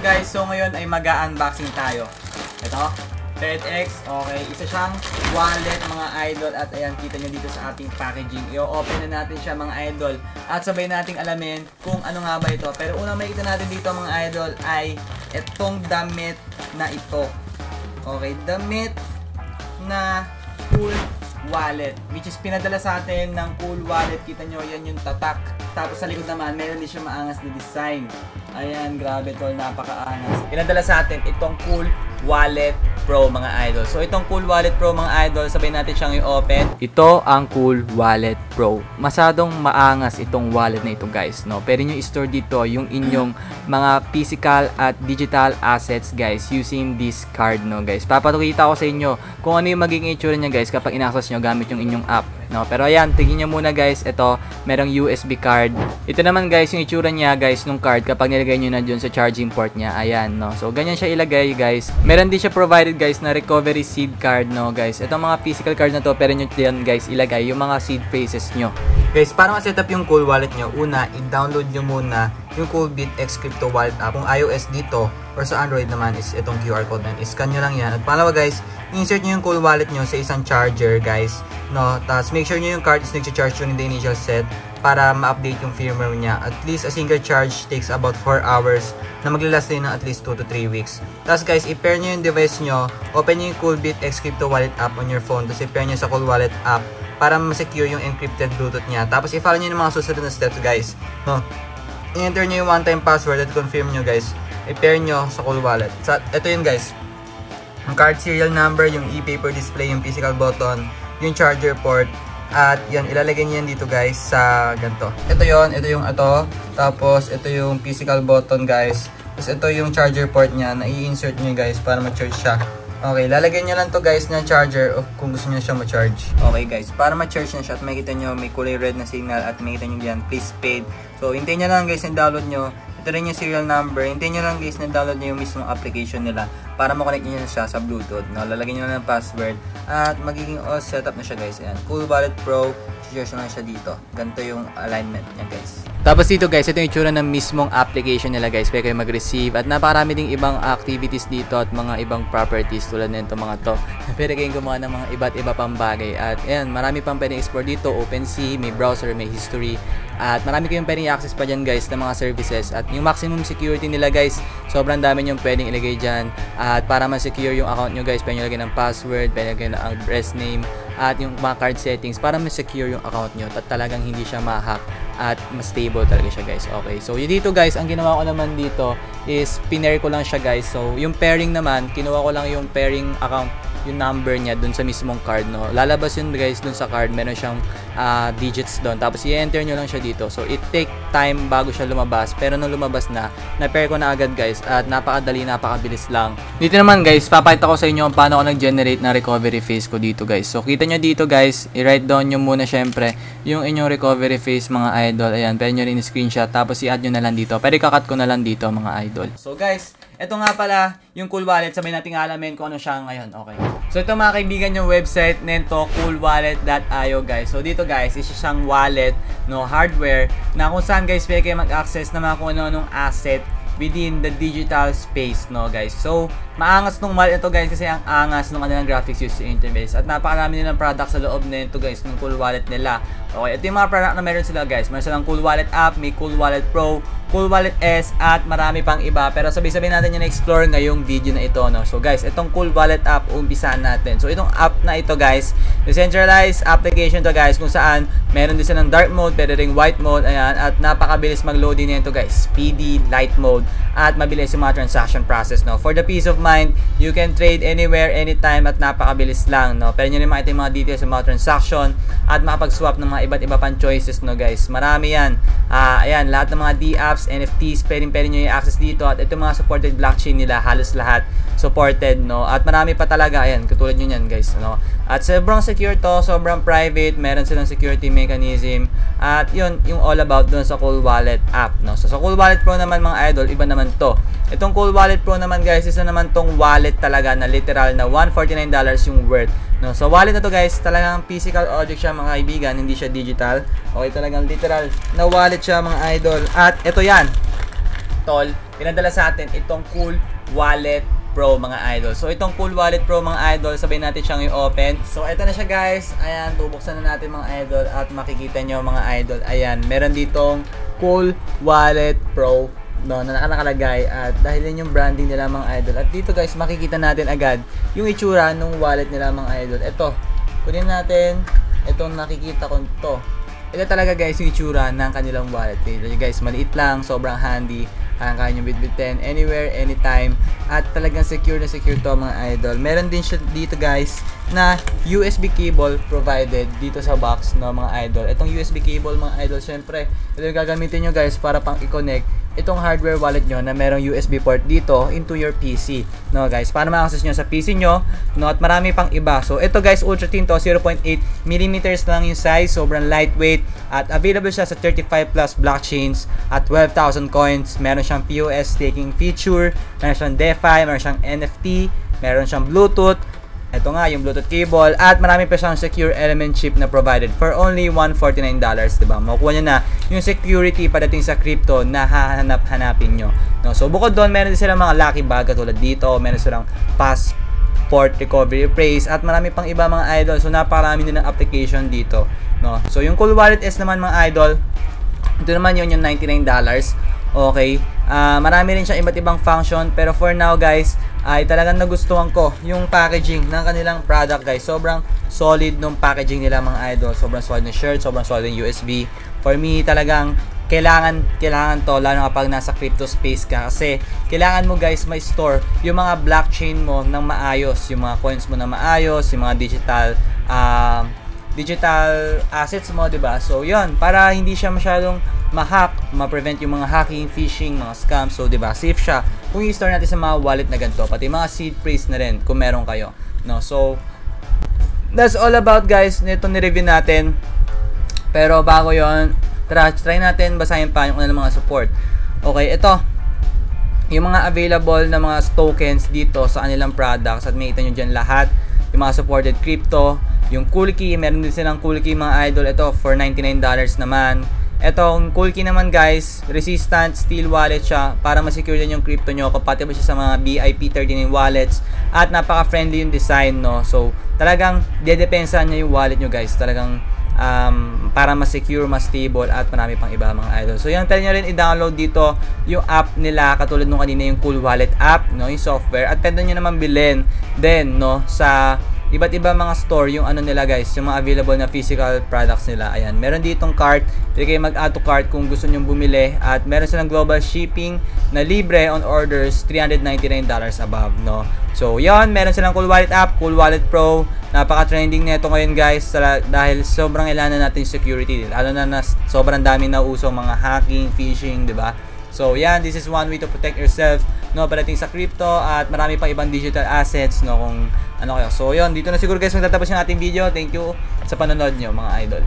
guys, so ngayon ay mag-unboxing tayo. Ito, TEDx, okay, isa siyang wallet mga idol. At ayan, kita nyo dito sa ating packaging. I-open na natin siya mga idol. At sabay nating alamin kung ano nga ba ito. Pero unang makikita natin dito mga idol ay itong damit na ito. Okay, damit na Cool Wallet, which is pinadala sa atin ng Cool Wallet. Kita nyo, yan yung tatak. Tapos sa likod naman, meron din siya maangas na design. Ayan, grabe tol, napakaangas. Pinadala sa atin itong Cool Wallet Pro mga idol. So itong Cool Wallet Pro mga idol, sabay natin siyang i-open. Ito ang Cool Wallet Pro. Masadong maangas itong wallet na ito guys, no? Pero nyo i-store dito yung inyong mga physical at digital assets guys using this card, no guys. Papakita ko sa inyo kung ano yung magiging itsura niya guys kapag in-access nyo gamit yung inyong app, no? Pero ayan, tingin nyo muna guys, ito merong USB card. Ito naman guys yung itsura niya guys nung card kapag nilagay nyo na dun sa charging port niya. Ayan, no? So ganyan siya ilagay guys. Meron din siya provided guys na recovery seed card, no guys. Itong mga physical card na to, pero nyo yan guys ilagay yung mga seed phrases nyo. Guys, para ma-set up yung Cool Wallet nyo, una, i-download nyo muna yung Coolbit X Crypto Wallet app. Kung iOS dito or sa Android naman is itong QR code na i-scan nyo lang yan. At pangalawa guys, insert nyo yung Cool Wallet nyo sa isang charger guys, no? Tapos make sure nyo yung card is nag-charge during the initial set para ma-update yung firmware niya. At least a single charge takes about 4 hours na maglalast din ng at least 2 to 3 weeks. Tapos guys, i-pair nyo yung device nyo, open nyo yung Coolbit X Crypto Wallet app on your phone, tapos i-pair nyo sa Cool Wallet app para ma-secure yung encrypted Bluetooth niya. Tapos i-follow nyo yung mga susunod na steps guys, no? I-enter nyo yung one-time password at confirm nyo guys. I-pair nyo sa Cool Wallet. So, ito yun guys. Yung card serial number, yung e-paper display, yung physical button, yung charger port. At yan, ilalagay nyo yan dito guys sa ganito. Ito yun, ito yung ito. Tapos ito yung physical button guys. Tapos ito yung charger port niya na i-insert nyo guys para ma-charge siya. Okay, lalagyan nyo lang to guys ng charger kung gusto nyo siya ma-charge. Okay guys, para ma-charge na siya at makikita nyo may kulay red na signal at makikita nyo dyan, please paid. So, hintayin nyo lang guys na download nyo. Ito rin yung serial number. Hintayin nyo lang guys na download nyo yung mismong application nila para makonect nyo siya sa Bluetooth. No? Lalagyan nyo lang ng password at magiging all setup na siya guys. Ayan, Cool Wallet Pro. Cheers na siya dito. Ganito yung alignment niya guys. Tapos dito guys, ito yung itsura ng mismong application nila guys. Pwede kayo mag-receive at napakarami ding ibang activities dito at mga ibang properties tulad nito mga to. Pwede kayong gumawa ng mga iba't iba pang bagay. At ayan, marami pang pwedeng explore dito. OpenSea, may browser, may history. At marami kayong pwedeng i-access pa dyan guys ng mga services. At yung maximum security nila guys, sobrang dami yung pwedeng ilagay dyan. At para ma-secure yung account nyo guys, pwede nyo lagyan ng password, pwede lagyan ng address name, at yung mga card settings para ma-secure yung account nyo at talagang hindi siya ma-hack at mas stable talaga siya guys. Okay, so dito guys, ang ginawa ko naman dito is pinair ko lang siya guys. So yung pairing naman, kinuha ko lang yung pairing account, yung number niya dun sa mismong card, no? Lalabas yun guys dun sa card, meron siyang digits doon, tapos i-enter nyo lang siya dito. So it take time bago siya lumabas, pero nung lumabas na, na-pair ko na agad guys at napakadali, napakabilis lang. Dito naman guys, papakita ko sa inyo kung paano ako nag-generate ng recovery phase ko dito guys. So kita nyo dito guys, i-write down nyo muna syempre yung inyong recovery phase mga idol. Ayan, pwede nyo rin screenshot, tapos i-add nyo na lang dito. Pwede kakat ko na lang dito mga idol. So guys, ito nga pala yung Cool Wallet. Sabay natin alamin kung ano siya ngayon. Okay. So ito mga kaibigan yung website nito, coolwallet.io guys. So dito guys, isa siyang wallet, no, hardware na kung saan guys pwede kayo mag-access na mga kung ano-anong asset within the digital space, no guys. So maangas nung wallet ito guys kasi ang angas nung kanilang graphics user interface at napakarami nilang products sa loob nito guys ng Cool Wallet nila. Okay, ito yung mga product na meron sila guys. Meron silang Cool Wallet app, may Cool Wallet Pro, Cool Wallet S at marami pang iba. Pero sabi-sabi natin yung explore ngayong video na ito, no. So guys, itong Cool Wallet app umpisahan natin. So itong app na ito guys, decentralized application to guys kung saan meron din silang dark mode, pero ring white mode, ayan, at napakabilis mag-load din nito guys. Speedy, light mode at mabilis yung mga transaction process, no. For the peace of mind, you can trade anywhere, anytime at napakabilis lang, no. Pero nyo rin makita yung mga details sa mga transaction at makapag-swap ng mga iba't iba pang choices, no guys. Marami yan. Ayan, lahat ng mga D-apps, NFTs, pwede nyo i-access dito. At ito mga supported blockchain nila, halos lahat supported, no. At marami pa talaga, ayan, katulad nyo yan guys, no. At sobrang secure to, sobrang private, meron silang security mechanism. At yun, yung all about dun sa Cool Wallet app, no. So sa Cool Wallet Pro naman mga idol, iba naman to. Itong Cool Wallet Pro naman guys, isa naman tong wallet talaga na literal na $149 yung worth, no. So wallet na to guys, talagang physical object siya mga kaibigan, hindi siya digital. Okay, talagang literal na wallet siya mga idol. At ito yan, tol, pinadala sa atin itong Cool Wallet Pro mga idol. So itong Cool Wallet Pro mga idol, sabay natin siyang i-open. So ito na siya guys. Ayan, bubuksan na natin mga idol at makikita nyo mga idol. Ayan, meron ditong Cool Wallet Pro no, na nakalagay at dahil yun yung branding nila mga idol. At dito guys, makikita natin agad yung itsura ng wallet nila mga idol. Ito, kunin natin itong nakikita ko to. Ito talaga guys yung itsura ng kanilang wallet. Ito guys, maliit lang, sobrang handy. Kaya nyo bitbitin anywhere, anytime. At talagang secure na secure to mga idol. Meron din siya dito guys na USB cable provided dito sa box no mga idol. Itong USB cable mga idol, syempre ito yung gagamitin nyo guys para pang i-connect itong hardware wallet nyo na merong USB port dito into your PC no guys, para ma-access nyo sa PC nyo no, at marami pang iba. So ito guys, ultra thin to, 0.8mm lang yung size, sobrang lightweight at available siya sa 35 plus blockchains at 12,000 coins. Meron siyang POS staking feature, meron siyang DeFi, meron siyang NFT, meron siyang Bluetooth. Ito nga yung Bluetooth cable at marami pa siyang secure element chip na provided for only $149, diba? Makukuha nyo na yung security padating sa crypto na hahanap-hanapin nyo. No? So bukod doon, meron din silang mga lucky bag katulad dito, meron silang passport recovery phrase at marami pang iba mga idol. So napakarami din ng application dito. No? So yung Cool Wallet S naman mga idol, ito naman yun yung $99. Okay, marami rin siya iba't ibang function, pero for now guys, ay talagang nagustuhan ko yung packaging ng kanilang product guys. Sobrang solid nung packaging nila mga idol. Sobrang solid ng shirt, sobrang solid ng USB. For me, talagang kailangan to, lalo kapag nasa crypto space ka, kasi kailangan mo guys ma-store yung mga blockchain mo ng maayos, yung mga coins mo na maayos, yung mga digital assets mo, diba? So yun, para hindi siya masyadong ma-hack, ma-prevent yung mga hacking, phishing, mga scams. So diba, safe siya kung i-store natin sa mga wallet na ganito, pati mga seed phrase na rin kung meron kayo, no? So that's all about guys nito ni-review natin. Pero bago yon, try natin basahin pa yung kanilang mga support. Okay, ito yung mga available na mga tokens dito sa kanilang products at makita nyo dyan lahat yung mga supported crypto. Yung Cool Key, meron din silang Cool Key mga idol. Ito for $99 naman. Etong Cool Key naman guys, resistant steel wallet siya para ma-secure din yung crypto nyo. Compatible siya sa mga BIP39 wallets at napaka-friendly yung design, no. So talagang dedepensahan niya yung wallet nyo guys. Talagang para mas secure, mas stable at marami pang iba mga idol. So yan, pwede nyo rin i-download dito yung app nila katulad nung kanina yung Cool Wallet app, no, yung software, at pwede nyo naman bilhin din, no, sa iba't iba mga store yung ano nila guys, yung mga available na physical products nila. Ayan, meron ditong cart, pwede kayo mag-add to cart kung gusto nyo bumili, at meron silang global shipping na libre on orders $399 above, no. So yan, meron silang Cool Wallet app, Cool Wallet Pro. Napaka-trending nito ngayon guys dahil sobrang kailangan natin security, lalo na sobrang dami na usong mga hacking, phishing, diba? So yan, this is one way to protect yourself, no, padating sa crypto, at marami pa ibang digital assets, no, kung ano kayo. So yun, dito na siguro guys magtatapos yung ating video. Thank you sa panonood nyo mga idol.